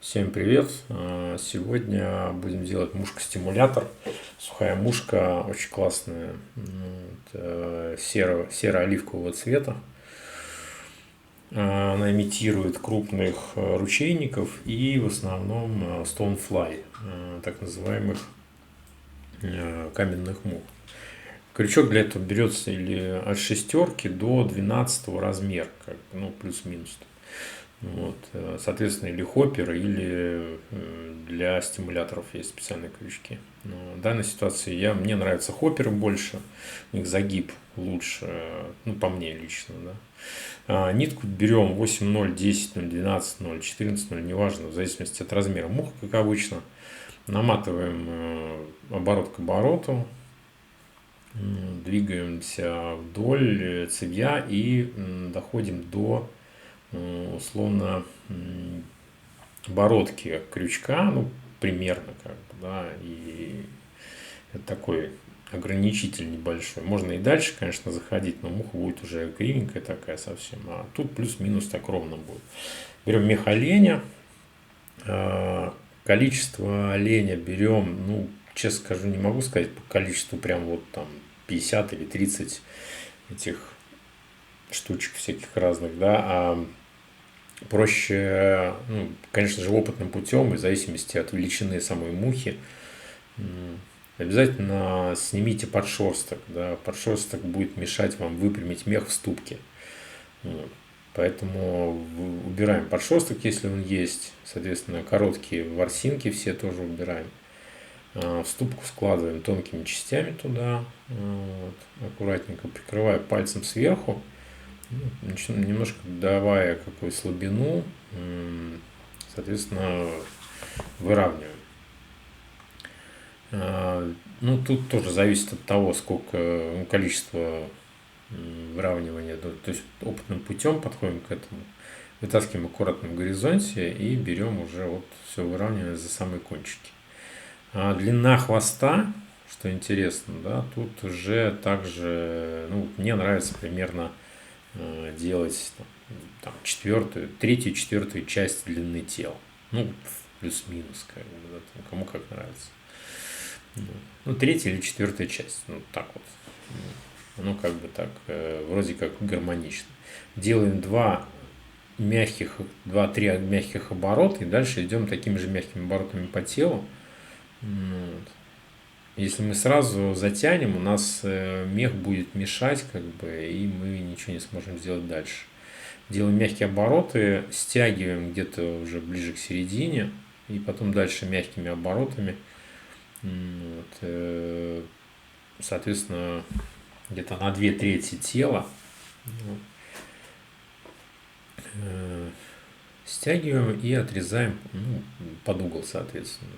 Всем привет! Сегодня будем делать мушка-стимулятор. Сухая мушка очень классная, серо-оливкового цвета. Она имитирует крупных ручейников и в основном stonefly, так называемых каменных мух. Крючок для этого берется или от шестерки до 12 размера, плюс-минус. Вот, соответственно, или хоппер, или для стимуляторов есть специальные крючки. Но в данной ситуации мне нравятся хопперы больше, у них загиб лучше, по мне лично, да. Нитку берем 8,0, 10,0, 12,0, 14,0, неважно, в зависимости от размера мух, как обычно. Наматываем оборот к обороту, двигаемся вдоль цевья и доходим до условно оборотки крючка, примерно да, и это такой ограничитель небольшой. Можно и дальше, конечно, заходить, но муха будет уже кривенькая такая совсем, а тут плюс-минус так ровно будет. Берем мех оленя, количество оленя берем, честно скажу, не могу сказать по количеству прям вот там 50 или 30 этих штучек всяких разных, да, а проще, конечно же, опытным путем, и в зависимости от величины самой мухи, обязательно снимите подшерсток, да, подшерсток будет мешать вам выпрямить мех в ступке, поэтому убираем подшерсток, если он есть, соответственно, короткие ворсинки все тоже убираем. В ступку складываем тонкими частями туда, аккуратненько прикрывая пальцем сверху, немножко давая какую слабину, соответственно, выравниваем. Тут тоже зависит от того, сколько количество выравнивания, то есть опытным путем подходим к этому, вытаскиваем аккуратно в горизонте и берем уже вот все выравнивание за самые кончики. Длина хвоста, что интересно, да, тут уже также, мне нравится примерно делать третью, четвертую часть длины тела. Плюс-минус, да, кому как нравится. Третья или четвертая часть, так вот. Вроде как гармонично. Делаем 2-3 мягких оборота, и дальше идем такими же мягкими оборотами по телу. Если мы сразу затянем, у нас мех будет мешать, и мы ничего не сможем сделать дальше. Делаем мягкие обороты, стягиваем где-то уже ближе к середине, и потом дальше мягкими оборотами. Соответственно, где-то на 2/3 тела стягиваем и отрезаем под угол, соответственно.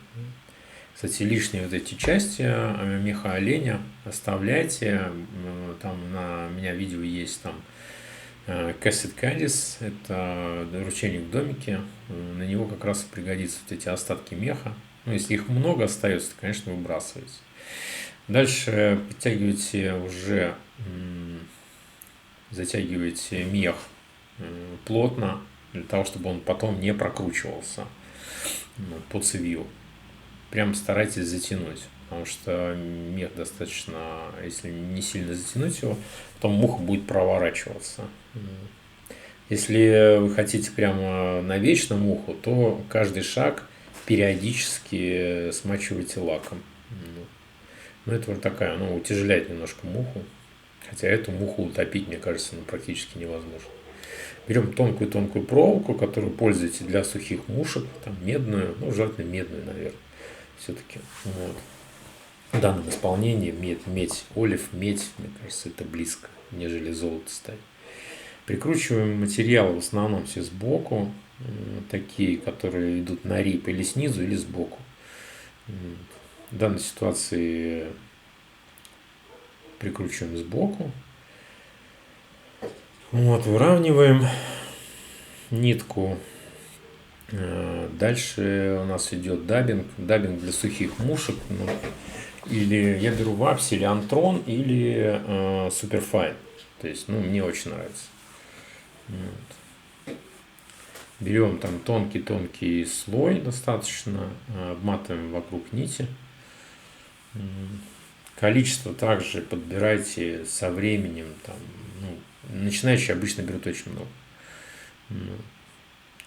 Кстати, лишние вот эти части меха оленя оставляйте. Там на меня видео есть там Cassette Caddies, это ручейник в домике. На него как раз пригодятся вот эти остатки меха. Если их много остается, то, конечно, выбрасывайте. Дальше затягиваете мех плотно, для того, чтобы он потом не прокручивался по цевью. Прям старайтесь затянуть, потому что мех достаточно, если не сильно затянуть его, потом муха будет проворачиваться. Если вы хотите прямо навечно муху, то каждый шаг периодически смачивайте лаком. Это вот такая, утяжеляет немножко муху, хотя эту муху утопить, мне кажется, практически невозможно. Берем тонкую проволоку, которую пользуете для сухих мушек, там медную, желательно медную, наверное, все-таки. В данном исполнении медь, олив, медь, мне кажется, это близко, нежели золото ставить. Прикручиваем материалы в основном все сбоку, такие, которые идут на рип или снизу, или сбоку. В данной ситуации прикручиваем сбоку. Выравниваем нитку. Дальше у нас идет даббинг для сухих мушек. Или я беру вапс, или антрон, или суперфайн. То есть, мне очень нравится. Берем там тонкий-тонкий слой достаточно, обматываем вокруг нити. Количество также подбирайте со временем. Там, ну, начинающие обычно берут очень много.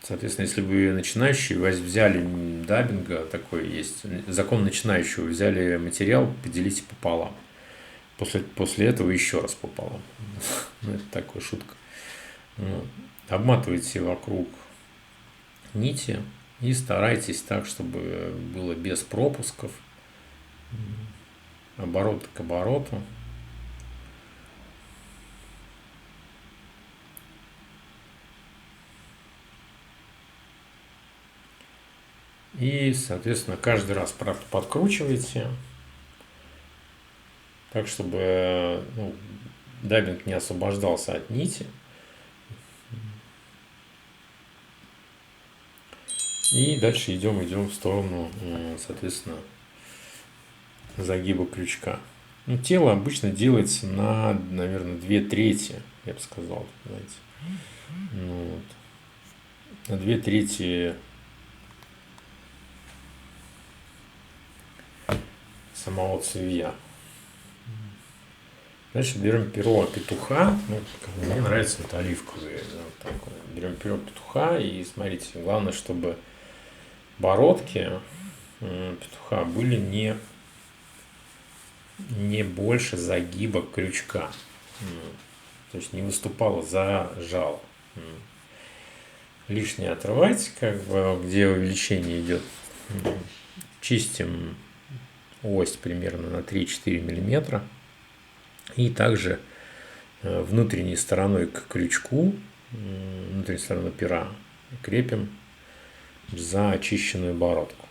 Соответственно, если вы начинающий, вы взяли даббинга, такой есть, закон начинающего, взяли материал, поделите пополам. После этого еще раз пополам. Ну, это такая шутка. Обматывайте вокруг нити и старайтесь так, чтобы было без пропусков, оборот к обороту. И, соответственно, каждый раз подкручивайте так, чтобы даббинг не освобождался от нити. И дальше идем в сторону, соответственно, загиба крючка. Ну, тело обычно делается на, наверное, 2/3, я бы сказал, знаете. Вот. На 2/3 самого цевья. Дальше берем перо петуха. Мне нравится вот оливковые. Вот такое. Берем перо петуха и смотрите, главное, чтобы бородки петуха были не больше загиба крючка. То есть не выступало за жало. Лишнее отрывайте, где увеличение идет. Чистим ось примерно на 3-4 миллиметра. И также внутренней стороной к крючку, внутренней стороной пера крепим за очищенную бородку.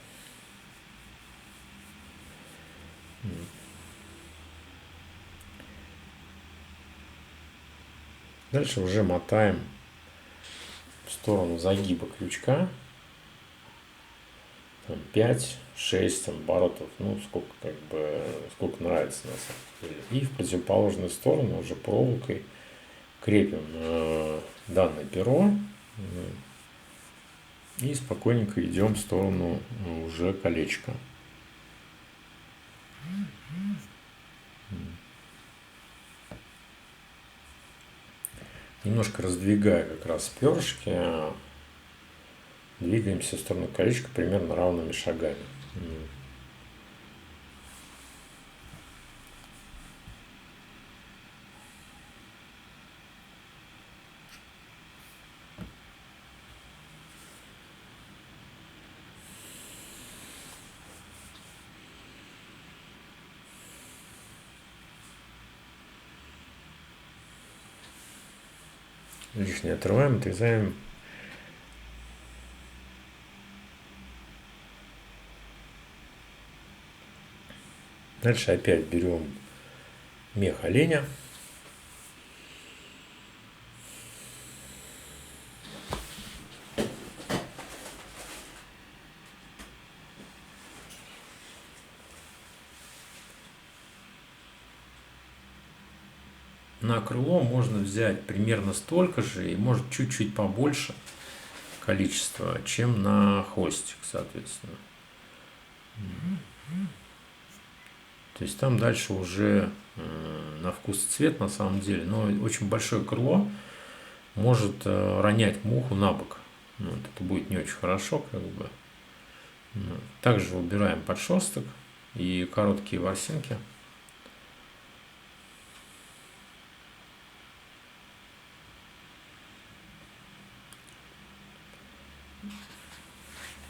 Дальше уже мотаем в сторону загиба крючка 5-6 оборотов, сколько нравится на самом деле. И в противоположную сторону уже проволокой крепим данное перо и спокойненько идем в сторону уже колечка. Немножко раздвигая как раз перышки, двигаемся в сторону колечка примерно равными шагами. Лишнее отрываем, отрезаем. Дальше опять берем мех оленя. На крыло можно взять примерно столько же и может чуть-чуть побольше количества, чем на хвостик, соответственно. То есть там дальше уже на вкус и цвет на самом деле, но очень большое крыло может ронять муху на бок. Это будет не очень хорошо, Также убираем подшерсток и короткие ворсинки.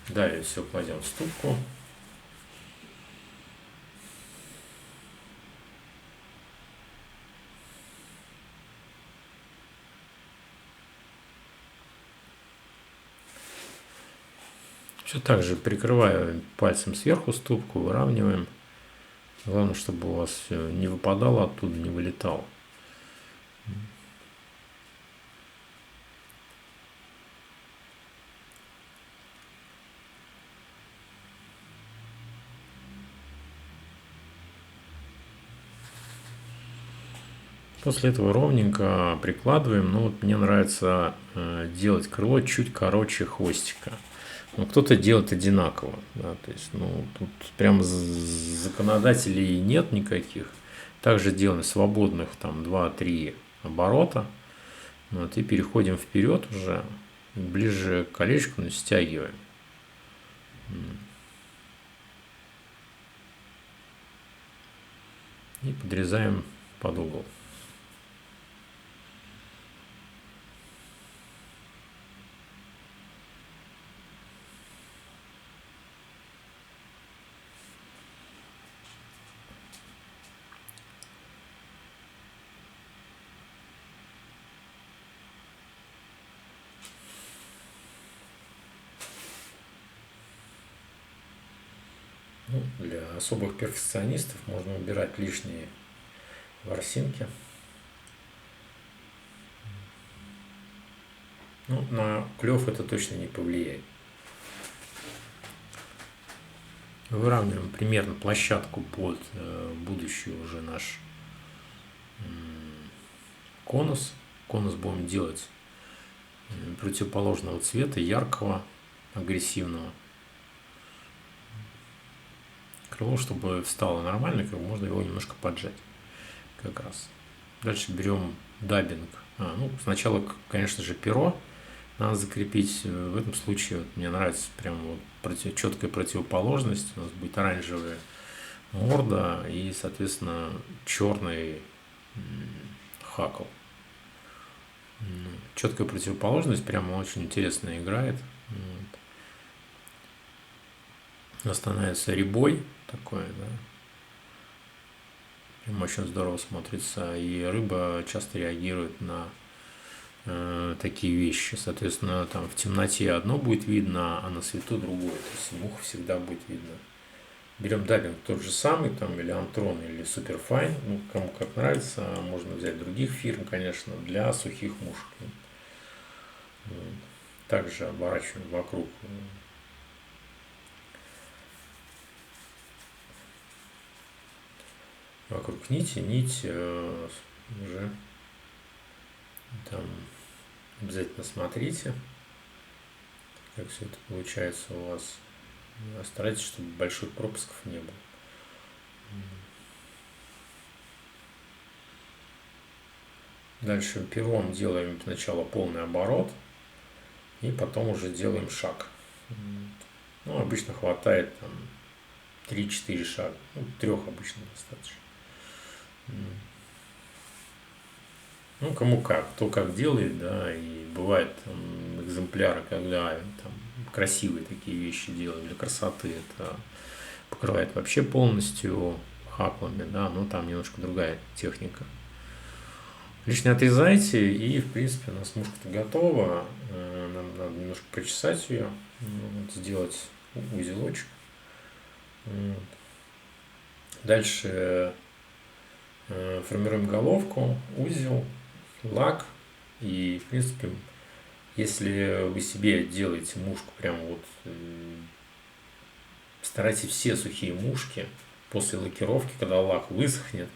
Далее все кладем в ступку. Все так же прикрываю пальцем сверху ступку, выравниваем. Главное, чтобы у вас все не выпадало оттуда, не вылетало. После этого ровненько прикладываем. Ну вот мне нравится делать крыло чуть короче хвостика. Но кто-то делает одинаково. Да, то есть, ну, тут прям законодателей нет никаких. Также делаем свободных там 2-3 оборота. Вот, и переходим вперед уже, ближе к колечку, но стягиваем. И подрезаем под угол. Ну, для особых перфекционистов можно убирать лишние ворсинки. Ну, на клев это точно не повлияет. Выравниваем примерно площадку под будущий уже наш конус. Конус будем делать противоположного цвета, яркого, агрессивного. Крыло, чтобы встало нормально, как можно его немножко поджать. Как раз. Дальше берем даббинг. Ну, сначала, конечно же, перо надо закрепить. В этом случае вот, мне нравится прям вот четкая противоположность. У нас будет оранжевая морда и, соответственно, черный хакл. Четкая противоположность, прямо очень интересно играет. Вот. Становится рябой такой, да. Прям очень здорово смотрится. И рыба часто реагирует на такие вещи. Соответственно, там в темноте одно будет видно, а на свету другое. То есть мух всегда будет видно. Берем даббинг тот же самый, там, или Антрон, или Суперфайн. Ну, кому как нравится. Можно взять других фирм, конечно, для сухих мушек. Также оборачиваем вокруг нити. Нить уже там обязательно смотрите, как все это получается у вас. Старайтесь, чтобы больших пропусков не было. Дальше пером делаем сначала полный оборот, и потом уже делаем шаг. Ну, обычно хватает там 3-4 шага. Ну, 3 обычно достаточно. Ну, кому как, кто как делает, да, и бывает там, экземпляры, когда там красивые такие вещи делают для красоты, это покрывает вообще полностью хаклами, да, но там немножко другая техника. Лишнее отрезайте, и, в принципе, у нас мушка-то готова. Нам надо немножко причесать ее, сделать узелочек. Дальше формируем головку, узел, лак. И, в принципе, если вы себе делаете мушку, прям вот старайтесь все сухие мушки после лакировки, когда лак высохнет,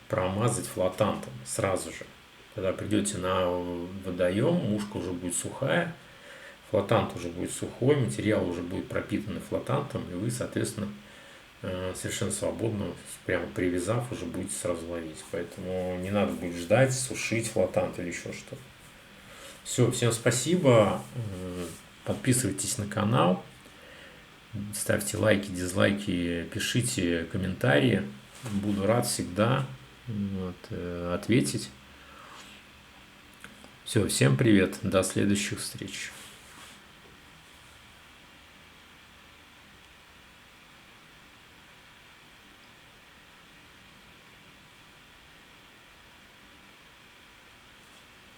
промазать флотантом сразу же. Когда придете на водоем, мушка уже будет сухая, флотант уже будет сухой, материал уже будет пропитанный флотантом, и вы, соответственно, совершенно свободно, прямо привязав, уже будете сразу ловить. Поэтому не надо будет ждать, сушить флотант или еще что-то. Все, всем спасибо. Подписывайтесь на канал, ставьте лайки, дизлайки, пишите комментарии. Буду рад всегда ответить. Все, всем привет, до следующих встреч.